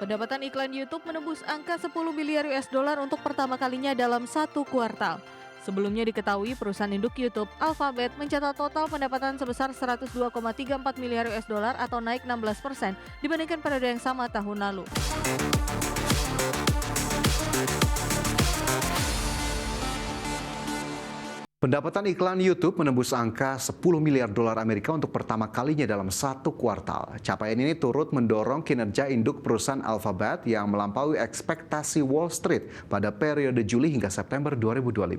Pendapatan iklan YouTube menembus angka 10 miliar US dollar untuk pertama kalinya dalam satu kuartal. Sebelumnya diketahui perusahaan induk YouTube, Alphabet, mencatat total pendapatan sebesar 102,34 miliar US dollar atau naik 16% dibandingkan periode yang sama tahun lalu. Pendapatan iklan YouTube menembus angka 10 miliar dolar Amerika untuk pertama kalinya dalam satu kuartal. Capaian ini turut mendorong kinerja induk perusahaan Alphabet yang melampaui ekspektasi Wall Street pada periode Juli hingga September 2025.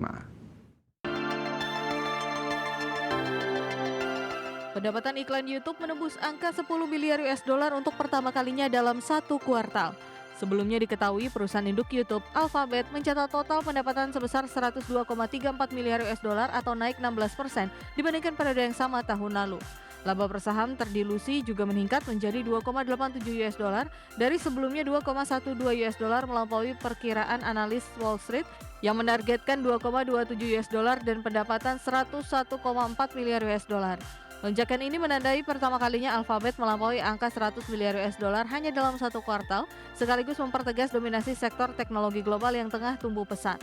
Pendapatan iklan YouTube menembus angka 10 miliar US dollar untuk pertama kalinya dalam satu kuartal. Sebelumnya diketahui perusahaan induk YouTube, Alphabet, mencatat total pendapatan sebesar 102,34 miliar US dollar atau naik 16% dibandingkan periode yang sama tahun lalu. Laba per saham terdilusi juga meningkat menjadi 2,87 US dollar dari sebelumnya 2,12 US dollar melampaui perkiraan analis Wall Street yang menargetkan 2,27 US dollar dan pendapatan 101,4 miliar US dollar. Lonjakan ini menandai pertama kalinya Alphabet melampaui angka 100 miliar US dollar hanya dalam satu kuartal, sekaligus mempertegas dominasi sektor teknologi global yang tengah tumbuh pesat,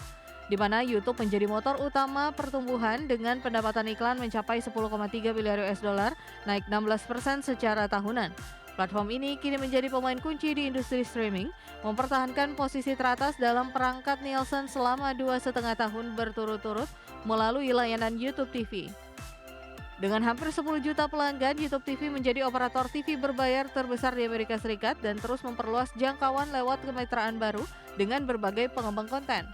di mana YouTube menjadi motor utama pertumbuhan dengan pendapatan iklan mencapai 10,3 miliar US dollar, naik 16% secara tahunan. Platform ini kini menjadi pemain kunci di industri streaming, mempertahankan posisi teratas dalam perangkat Nielsen selama 2,5 tahun berturut-turut melalui layanan YouTube TV. Dengan hampir 10 juta pelanggan, YouTube TV menjadi operator TV berbayar terbesar di Amerika Serikat dan terus memperluas jangkauan lewat kemitraan baru dengan berbagai pengembang konten.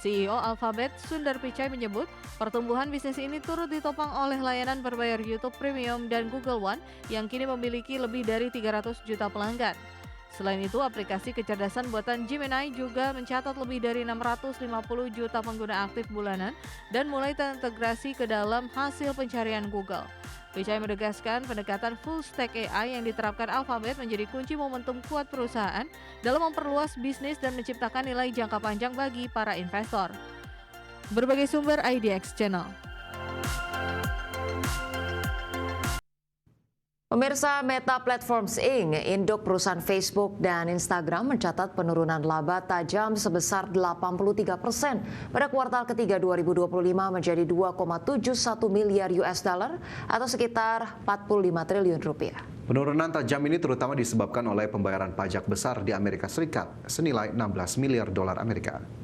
CEO Alphabet, Sundar Pichai, menyebut pertumbuhan bisnis ini turut ditopang oleh layanan berbayar YouTube Premium dan Google One yang kini memiliki lebih dari 300 juta pelanggan. Selain itu, aplikasi kecerdasan buatan Gemini juga mencatat lebih dari 650 juta pengguna aktif bulanan dan mulai terintegrasi ke dalam hasil pencarian Google. Pichai menegaskan pendekatan full stack AI yang diterapkan Alphabet menjadi kunci momentum kuat perusahaan dalam memperluas bisnis dan menciptakan nilai jangka panjang bagi para investor. Berbagai sumber IDX Channel. Pemirsa, Meta Platforms Inc., induk perusahaan Facebook dan Instagram, mencatat penurunan laba tajam sebesar 83% pada kuartal ketiga 2025 menjadi 2,71 miliar US dollar atau sekitar 45 triliun rupiah. Penurunan tajam ini terutama disebabkan oleh pembayaran pajak besar di Amerika Serikat senilai 16 miliar dolar Amerika.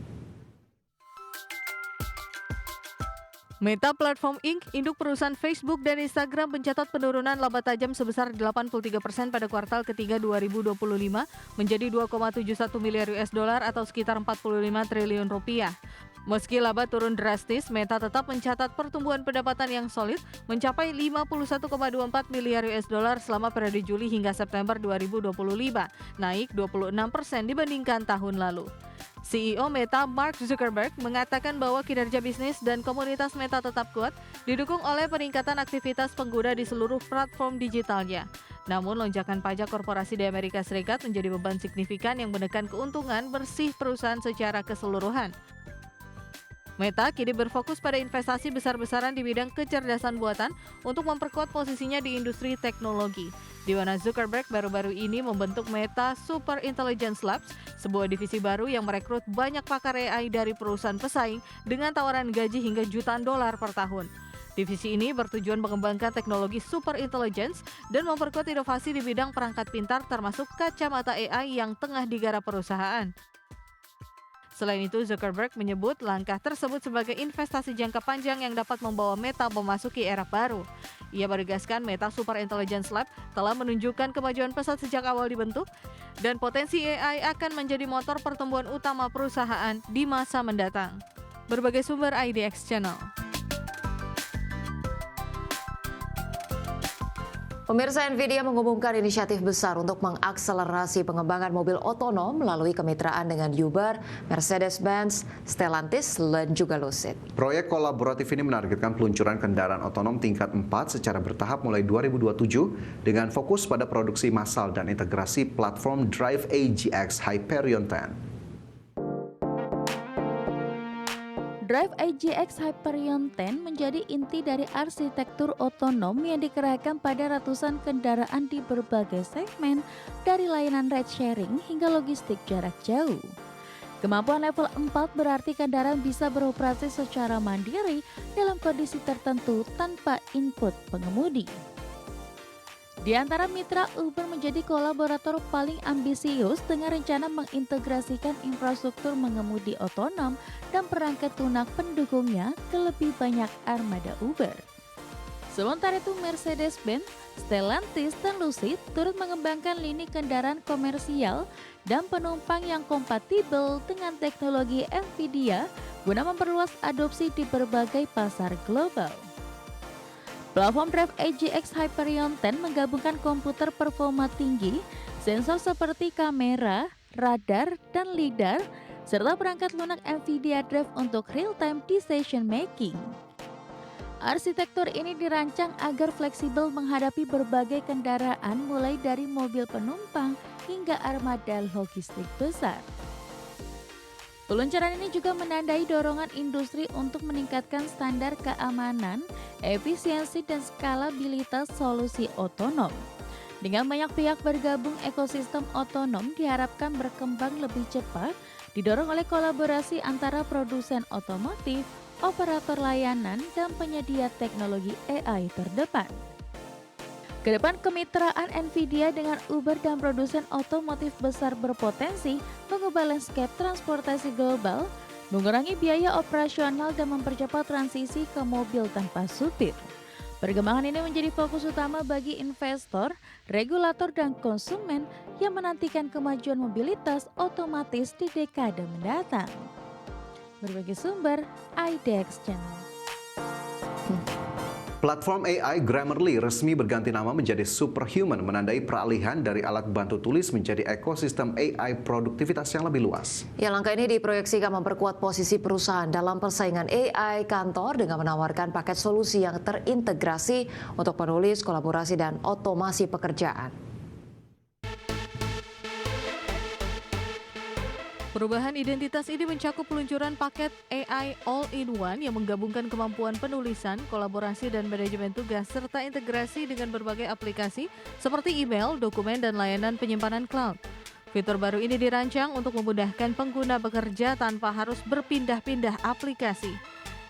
Meta Platforms Inc., induk perusahaan Facebook dan Instagram, mencatat penurunan laba tajam sebesar 83% pada kuartal ketiga 2025 menjadi 2,71 miliar US dollar atau sekitar 45 triliun rupiah. Meski laba turun drastis, Meta tetap mencatat pertumbuhan pendapatan yang solid mencapai 51,24 miliar US dollar selama periode Juli hingga September 2025, naik 26% dibandingkan tahun lalu. CEO Meta, Mark Zuckerberg, mengatakan bahwa kinerja bisnis dan komunitas Meta tetap kuat, didukung oleh peningkatan aktivitas pengguna di seluruh platform digitalnya. Namun, lonjakan pajak korporasi di Amerika Serikat menjadi beban signifikan yang menekan keuntungan bersih perusahaan secara keseluruhan. Meta kini berfokus pada investasi besar-besaran di bidang kecerdasan buatan untuk memperkuat posisinya di industri teknologi, di mana Zuckerberg baru-baru ini membentuk Meta Super Intelligence Labs, sebuah divisi baru yang merekrut banyak pakar AI dari perusahaan pesaing dengan tawaran gaji hingga jutaan dolar per tahun. Divisi ini bertujuan mengembangkan teknologi super intelligence dan memperkuat inovasi di bidang perangkat pintar termasuk kacamata AI yang tengah digarap perusahaan. Selain itu, Zuckerberg menyebut langkah tersebut sebagai investasi jangka panjang yang dapat membawa Meta memasuki era baru. Ia menegaskan Meta Super Intelligence Lab telah menunjukkan kemajuan pesat sejak awal dibentuk dan potensi AI akan menjadi motor pertumbuhan utama perusahaan di masa mendatang. Berbagai sumber IDX Channel. Pemirsa, Nvidia mengumumkan inisiatif besar untuk mengakselerasi pengembangan mobil otonom melalui kemitraan dengan Uber, Mercedes-Benz, Stellantis, dan juga Lucid. Proyek kolaboratif ini menargetkan peluncuran kendaraan otonom tingkat 4 secara bertahap mulai 2027 dengan fokus pada produksi massal dan integrasi platform Drive AGX Hyperion 10. Drive IGX Hyperion 10 menjadi inti dari arsitektur otonom yang dikerahkan pada ratusan kendaraan di berbagai segmen, dari layanan ride sharing hingga logistik jarak jauh. Kemampuan level 4 berarti kendaraan bisa beroperasi secara mandiri dalam kondisi tertentu tanpa input pengemudi. Di antara mitra, Uber menjadi kolaborator paling ambisius dengan rencana mengintegrasikan infrastruktur mengemudi otonom dan perangkat lunak pendukungnya ke lebih banyak armada Uber. Sementara itu, Mercedes-Benz, Stellantis, dan Lucid turut mengembangkan lini kendaraan komersial dan penumpang yang kompatibel dengan teknologi NVIDIA guna memperluas adopsi di berbagai pasar global. Platform Drive IGX Hyperion 10 menggabungkan komputer performa tinggi, sensor seperti kamera, radar, dan lidar, serta perangkat lunak NVIDIA Drive untuk real-time decision making. Arsitektur ini dirancang agar fleksibel menghadapi berbagai kendaraan mulai dari mobil penumpang hingga armada logistik besar. Peluncuran ini juga menandai dorongan industri untuk meningkatkan standar keamanan, efisiensi, dan skalabilitas solusi otonom. Dengan banyak pihak bergabung, ekosistem otonom diharapkan berkembang lebih cepat, didorong oleh kolaborasi antara produsen otomotif, operator layanan, dan penyedia teknologi AI terdepan. Kedepan, kemitraan NVIDIA dengan Uber dan produsen otomotif besar berpotensi mengubah landscape transportasi global, mengurangi biaya operasional, dan mempercepat transisi ke mobil tanpa supir. Perkembangan ini menjadi fokus utama bagi investor, regulator, dan konsumen yang menantikan kemajuan mobilitas otomatis di dekade mendatang. Berbagai sumber, IDX Channel. Platform AI Grammarly resmi berganti nama menjadi Superhuman, menandai peralihan dari alat bantu tulis menjadi ekosistem AI produktivitas yang lebih luas. Ya, langkah ini diproyeksikan memperkuat posisi perusahaan dalam persaingan AI kantor dengan menawarkan paket solusi yang terintegrasi untuk penulis, kolaborasi, dan otomasi pekerjaan. Perubahan identitas ini mencakup peluncuran paket AI All-in-One yang menggabungkan kemampuan penulisan, kolaborasi, dan manajemen tugas, serta integrasi dengan berbagai aplikasi seperti email, dokumen, dan layanan penyimpanan cloud. Fitur baru ini dirancang untuk memudahkan pengguna bekerja tanpa harus berpindah-pindah aplikasi.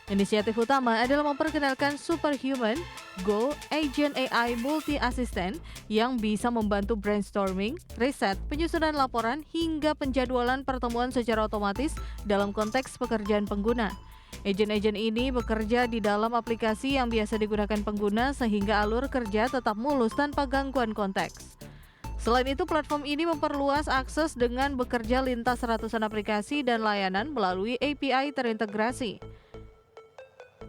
Inisiatif utama adalah memperkenalkan Superhuman Go Agent AI Multi-Assistant yang bisa membantu brainstorming, riset, penyusunan laporan, hingga penjadwalan pertemuan secara otomatis dalam konteks pekerjaan pengguna. Agen-agen ini bekerja di dalam aplikasi yang biasa digunakan pengguna sehingga alur kerja tetap mulus tanpa gangguan konteks. Selain itu, platform ini memperluas akses dengan bekerja lintas ratusan aplikasi dan layanan melalui API terintegrasi.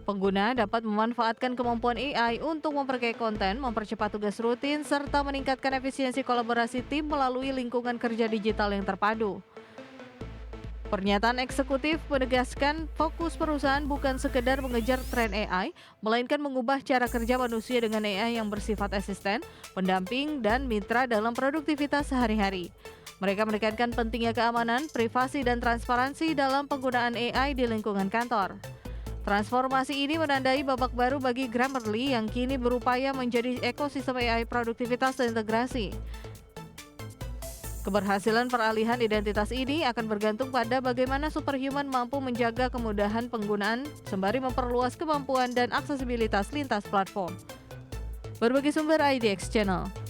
Pengguna dapat memanfaatkan kemampuan AI untuk memperkaya konten, mempercepat tugas rutin, serta meningkatkan efisiensi kolaborasi tim melalui lingkungan kerja digital yang terpadu. Pernyataan eksekutif menegaskan fokus perusahaan bukan sekedar mengejar tren AI, melainkan mengubah cara kerja manusia dengan AI yang bersifat asisten, pendamping, dan mitra dalam produktivitas sehari-hari. Mereka menekankan pentingnya keamanan, privasi, dan transparansi dalam penggunaan AI di lingkungan kantor. Transformasi ini menandai babak baru bagi Grammarly yang kini berupaya menjadi ekosistem AI produktivitas terintegrasi. Keberhasilan peralihan identitas ini akan bergantung pada bagaimana Superhuman mampu menjaga kemudahan penggunaan sembari memperluas kemampuan dan aksesibilitas lintas platform. Berbagai sumber IDX Channel.